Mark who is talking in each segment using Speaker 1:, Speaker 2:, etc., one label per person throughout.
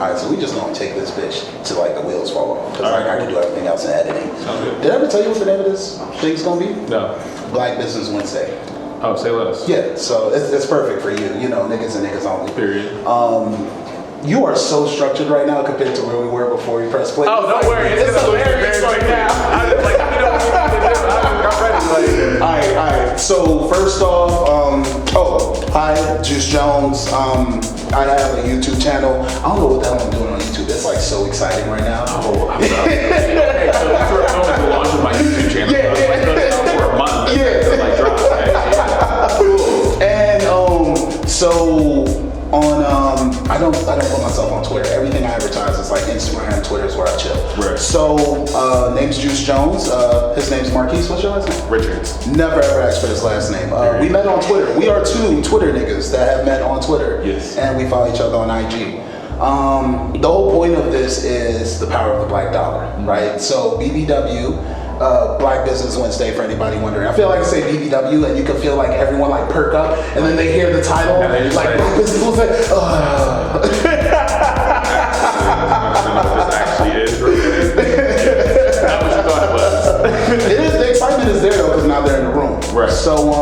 Speaker 1: Alright, so we just gonna take this bitch to like the wheels fall off. Because like I can do everything else in editing.
Speaker 2: Sounds good.
Speaker 1: Did I ever tell you what the name of this thing's gonna be?
Speaker 2: No.
Speaker 1: Black Business Wednesday.
Speaker 2: Oh, say less.
Speaker 1: Yeah, so it's perfect for you. You know, niggas and niggas only.
Speaker 2: Period.
Speaker 1: You are so structured right now compared to where we were before you press play.
Speaker 2: Oh, don't worry. It's hilarious right now. I'm ready.
Speaker 1: Alright. So first off, hi, Juice Jones. I have a YouTube channel. I don't know what the hell I'm doing on YouTube. It's like so exciting right now.
Speaker 2: Oh, I'm sorry. Okay, so that's where I'm going to launch my YouTube channel.
Speaker 1: Yeah.
Speaker 2: For a month.
Speaker 1: Yeah.
Speaker 2: To, like, drop. Cool.
Speaker 1: And so on I don't put myself on Twitter. Everything I advertise is like Instagram, Twitter is where I chill.
Speaker 2: Right.
Speaker 1: So name's Juice Jones. His name's Marquise. What's your last name?
Speaker 2: Richards.
Speaker 1: Never ever asked for his last name. We met on Twitter. We are two Twitter niggas that have met on Twitter.
Speaker 2: Yes.
Speaker 1: And we follow each other on IG. The whole point of this is the power of the black dollar, right? So BBW, Black Business Wednesday, for anybody wondering. I feel like I say BBW and you can feel like everyone like perk up and then they hear the title like Black Business Wednesday.
Speaker 2: This actually is. Not what you thought it was.
Speaker 1: It is, the excitement is there though because now they're in the room.
Speaker 2: Right.
Speaker 1: So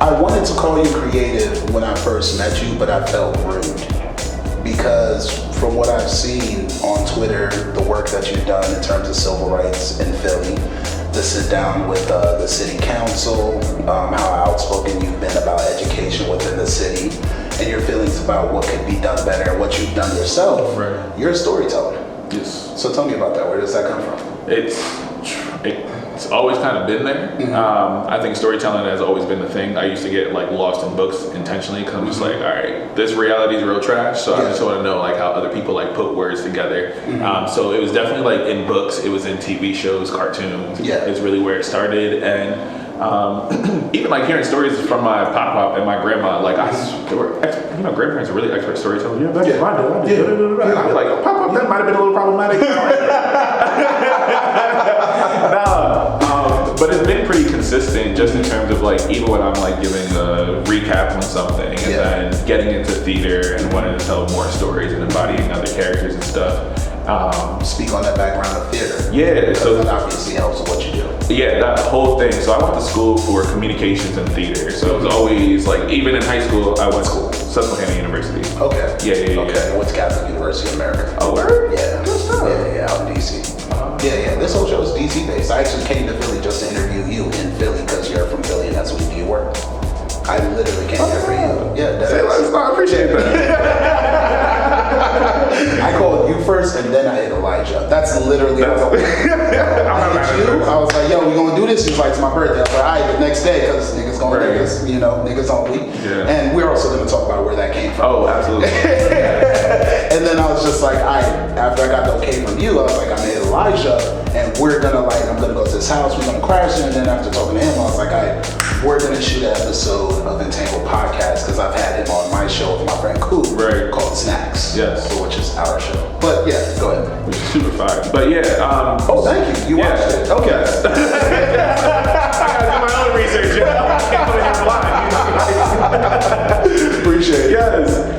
Speaker 1: I wanted to call you creative when I first met you, but I felt rude. Because from what I've seen on Twitter, the work that you've done in terms of civil rights in Philly, the sit down with the city council, how outspoken you've been about education within the city, and your feelings about what could be done better, what you've done yourself.
Speaker 2: Right.
Speaker 1: You're a storyteller.
Speaker 2: Yes.
Speaker 1: So tell me about that. Where does that come from?
Speaker 2: It's always kind of been there.
Speaker 1: Mm-hmm.
Speaker 2: I think storytelling has always been the thing. I used to get like lost in books intentionally because I'm just like, all right, this reality is real trash. So I just want to know like how other people like put words together. So it was definitely like in books. It was in TV shows, cartoons.
Speaker 1: Yeah.
Speaker 2: It's really where it started. And even like hearing stories from my pop and my grandma, like grandparents are really expert storytellers. Yeah, back in my day, and I'd be like, oh, pop, that might have been a little problematic. But it's been pretty consistent just in terms of like even when I'm like giving a recap on something and then getting into theater and wanting to tell more stories and embodying other characters and stuff.
Speaker 1: Speak on that background of theater.
Speaker 2: Yeah, so
Speaker 1: that obviously helps with what you do.
Speaker 2: Yeah, that whole thing. So I went to school for communications and theater. So it was always like, even in high school, I went to Susquehanna University.
Speaker 1: Okay.
Speaker 2: Yeah.
Speaker 1: Okay. What's Catholic University of America?
Speaker 2: Oh, word?
Speaker 1: Yeah.
Speaker 2: Good stuff.
Speaker 1: Yeah, out in DC. Yeah. This whole show is DC based. I actually came to Philly just to interview you in Philly because you're from Philly and that's where you do your work. I literally came here for you. Yeah,
Speaker 2: I appreciate that.
Speaker 1: I called you first and then I hit Elijah. That's literally how I was like, yo, we gonna do this? He was like, it's my birthday. I was like, all right, the next day, because niggas gonna niggas, niggas on week.
Speaker 2: Yeah.
Speaker 1: And we're also gonna talk about where that came from.
Speaker 2: Oh, absolutely.
Speaker 1: And then I was just like, after I got the okay from you, I was like, I'm gonna hit Elijah and I'm gonna go to his house, we're gonna crash it. And then after talking to him, I was like, we're gonna shoot an episode of Entangled Podcast because I've had him on my show with my friend Coop called Snacks.
Speaker 2: Yes.
Speaker 1: Which is our show. But yeah, go ahead.
Speaker 2: Which is super fire. But yeah.
Speaker 1: Oh, thank you. You watched it. Okay.
Speaker 2: I gotta do my own research. I can't put it here blind.
Speaker 1: Appreciate it.
Speaker 2: Yes.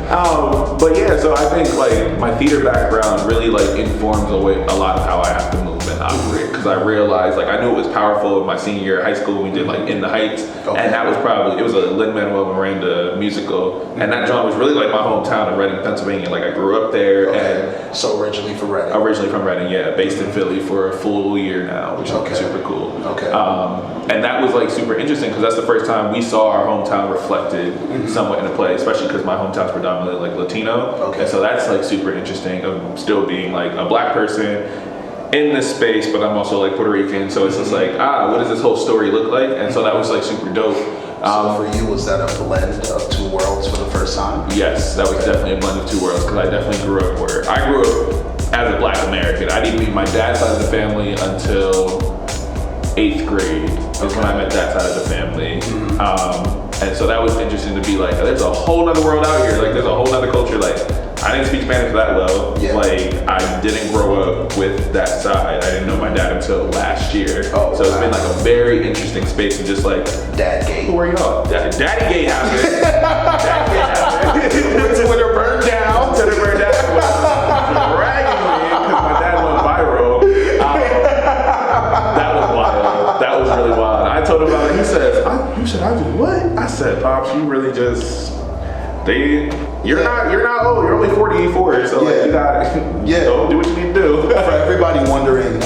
Speaker 2: But yeah, so I think like my theater background really like informs a lot of how I have to move and operate because I realized like I knew it was powerful in my senior year of high school when we did like In the Heights, and that was it was a Lin-Manuel Miranda musical, and that joint was really like my hometown of Reading, Pennsylvania. Like I grew up there, and
Speaker 1: so originally from Reading.
Speaker 2: Originally from Reading, yeah, based in Philly for a full year now, which is super cool.
Speaker 1: Okay.
Speaker 2: And that was like super interesting because that's the first time we saw our hometown reflected somewhat in a play, especially because my hometown's predominantly like Latino.
Speaker 1: Okay.
Speaker 2: And so that's like super interesting of still being like a black person in this space, but I'm also like Puerto Rican. So it's just like, what does this whole story look like? And so that was like super dope.
Speaker 1: So for you, was that a blend of two worlds for the first time?
Speaker 2: Yes, that was definitely a blend of two worlds because I definitely grew up as a black American. I didn't meet my dad's side of the family until 8th grade is when I met that side of the family. And so that was interesting to be like, there's a whole nother world out here. Like there's a whole nother culture. Like I didn't speak Spanish that well.
Speaker 1: Yeah.
Speaker 2: Like I didn't grow up with that side. I didn't know my dad until last year.
Speaker 1: Oh,
Speaker 2: so it's been like a very interesting space to just like
Speaker 1: Dad gate.
Speaker 2: Where you at? Daddy gate happened. Daddy gate happened.
Speaker 1: Twitter burned
Speaker 2: you're not old. You're only 44, so like, you got go do what you need to do.
Speaker 1: For everybody wondering,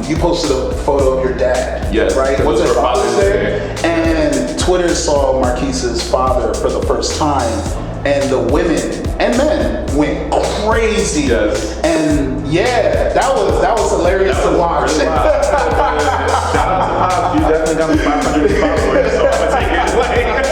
Speaker 1: you posted a photo of your dad.
Speaker 2: Yes,
Speaker 1: right. Was it Father's Day?
Speaker 2: Day?
Speaker 1: And Twitter saw Marquise's father for the first time, and the women and men went crazy.
Speaker 2: Yes.
Speaker 1: And that was hilarious to watch.
Speaker 2: Really shout out to Pops. You definitely got me 500 followers, so I'm gonna take it.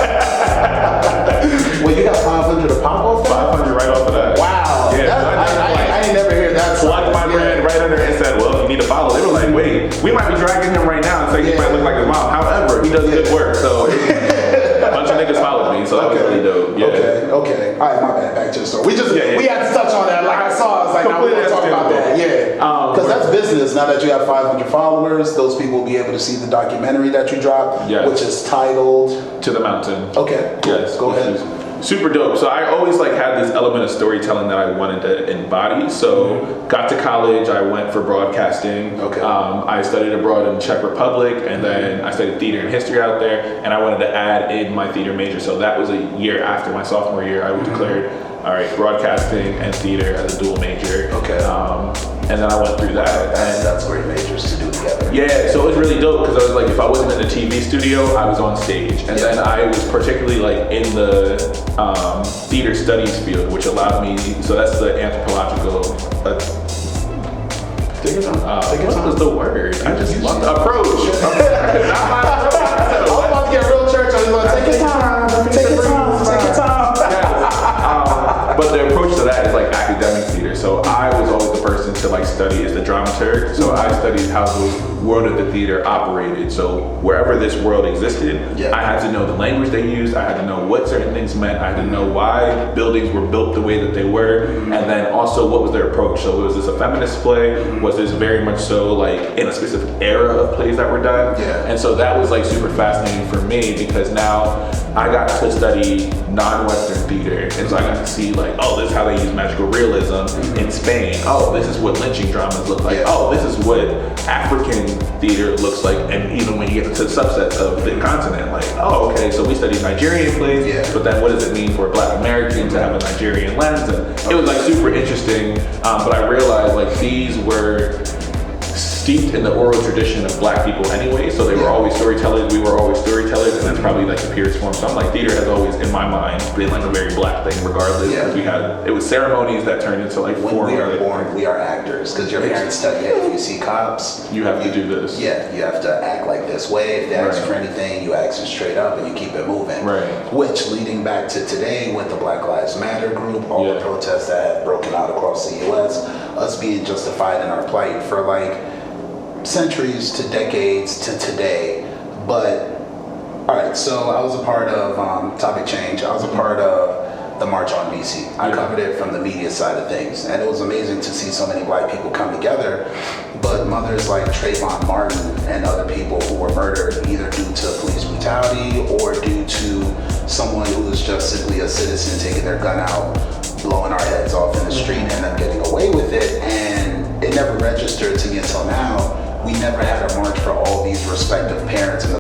Speaker 1: Well, you got 500 to pop off that?
Speaker 2: 500 right off of that.
Speaker 1: Wow.
Speaker 2: Yeah,
Speaker 1: I ain't never heard that.
Speaker 2: Plugged my brand right under and said, well, you need to follow. They were like, wait, we might be dragging him right now and say he might look like his mom. However, he does good work, so a bunch of niggas followed me, so that was really dope. Yeah.
Speaker 1: Okay. All right, my bad. Back to the story. We had to touch on that. Like I saw, I was like, now we're gonna talk about that. Yeah. Because that's business. Now that you have 500 followers, those people will be able to see the documentary that you dropped, which is titled
Speaker 2: To the Mountain.
Speaker 1: Okay. Cool.
Speaker 2: Yes.
Speaker 1: Go ahead.
Speaker 2: Super dope. So I always like had this element of storytelling that I wanted to embody. So got to college, I went for broadcasting.
Speaker 1: Okay.
Speaker 2: I studied abroad in the Czech Republic, and then I studied theater and history out there, and I wanted to add in my theater major. So that was a year after my sophomore year. I declared, all right, broadcasting and theater as a dual major.
Speaker 1: Okay.
Speaker 2: And then I went through that.
Speaker 1: That's great majors to do together.
Speaker 2: Yeah, so it was really dope because I was like, if I wasn't in the TV studio, I was on stage. And then I was particularly like in the theater studies field, which allowed me, so that's the anthropological, what was the word? I just love approach. Not my approach.
Speaker 1: I was about to get real church. I was like, take your time. Take your time.
Speaker 2: But the approach to that is like academic theater. So I was always the person to like study as the dramaturg. So I studied how the world of the theater operated. So wherever this world existed, I had to know the language they used. I had to know what certain things meant. I had to know why buildings were built the way that they were. And then also what was their approach. So was this a feminist play? Was this very much so like in a specific era of plays that were done? And so that was like super fascinating for me because now I got to study non-Western theater. And so I got to see like, oh, this is how they use magical realism in Spain. Oh, this is what lynching dramas look like. Oh, this is what African theater looks like. And even when you get to the subsets of the continent, like, oh, okay, so we studied Nigerian plays, but then what does it mean for a Black American to have a Nigerian lens? And it was like super interesting, but I realized like these were steeped in the oral tradition of Black people anyway, so they were always storytellers, we were always storytellers, and that's probably like the purest form. So I'm like, theater has always, in my mind, been like a very Black thing regardless. It was ceremonies that turned into like
Speaker 1: when we are born, we are actors, because your parents tell you, if you see cops,
Speaker 2: you have to do this.
Speaker 1: Yeah, you have to act like this way. If they ask for anything, you ask it straight up and you keep it moving. Which, leading back to today with the Black Lives Matter group, all the protests that have broken out across the US, us being justified in our plight for like centuries to decades to today. But all right, so I was a part of Topic Change. I was a part of the March on DC. I covered it from the media side of things, and it was amazing to see so many Black people come together. But mothers like Trayvon Martin and other people who were murdered either due to police brutality or due to someone who was just simply a citizen taking their gun out, blowing our heads off in the street and them getting away with it. And it never registered to me until now. We never had a march for all these respective parents in the